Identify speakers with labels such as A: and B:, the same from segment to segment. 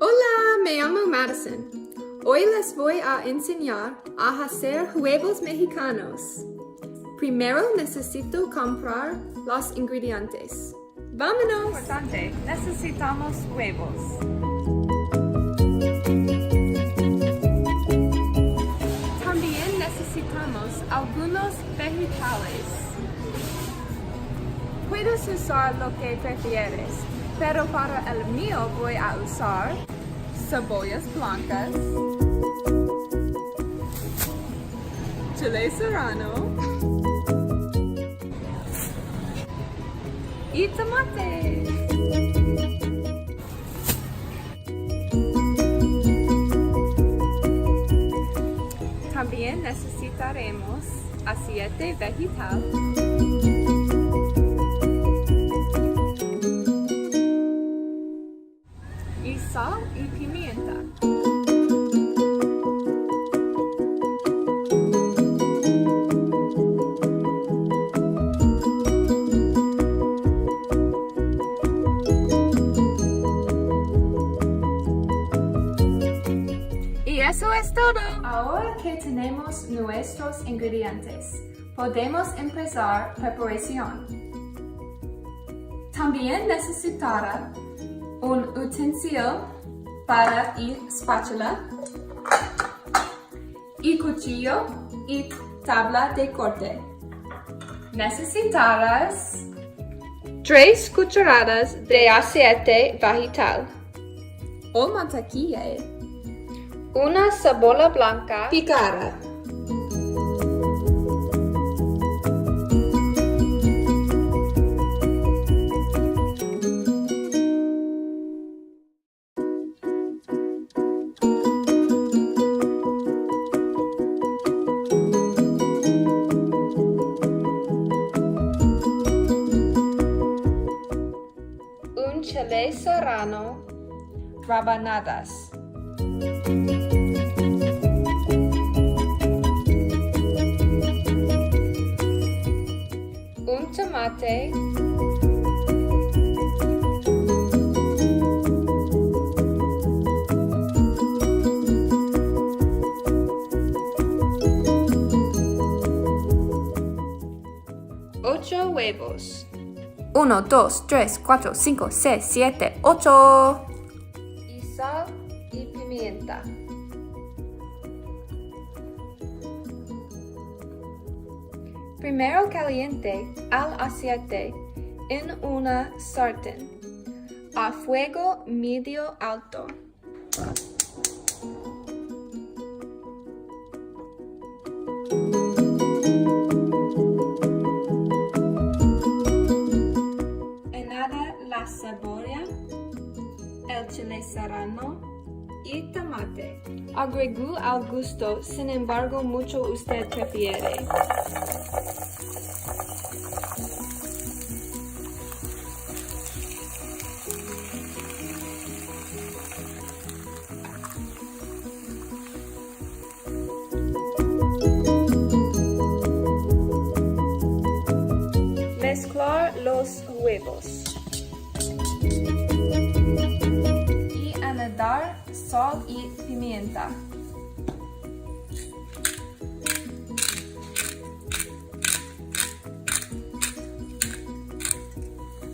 A: Hola, me llamo Madison. Hoy les voy a enseñar a hacer huevos mexicanos. Primero necesito comprar los ingredientes. ¡Vámonos!
B: Importante, necesitamos huevos.
A: También necesitamos algunos vegetales.
B: Puedes usar lo que prefieres, pero para el mío voy a usar cebollas blancas,
A: Chile serrano
B: y tomate. También necesitaremos aceite vegetal, y sal y pimienta. Y eso es todo.
A: Ahora que tenemos nuestros ingredientes, podemos empezar preparación. También necesitará un utensilio para y spátula, y cuchillo y tabla de corte. Necesitarás
B: 3 cucharadas de aceite vegetal,
A: o mantequilla
B: una cebolla blanca
A: picada,
B: un chile serrano, rabanadas, un tomate, ocho huevos,
A: 1, 2, 3, 4, 5, 6, 7, 8.
B: y sal y pimienta. Primero caliente el aceite en una sartén a fuego medio alto. Añada la cebolla, el chile serrano y tomate. Agregó al gusto, sin embargo, mucho usted prefiere. Mezclar los huevos y añadir sal y pimienta.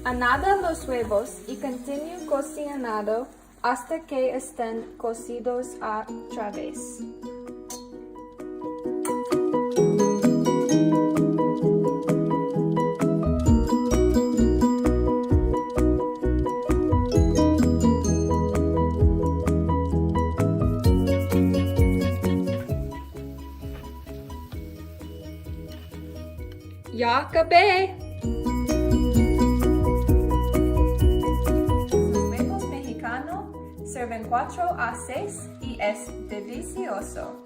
B: Añada los huevos y continúe cocinando hasta que estén cocidos a través. Ya acabé. Los huevos mexicanos sirven 4 a 6 y es delicioso.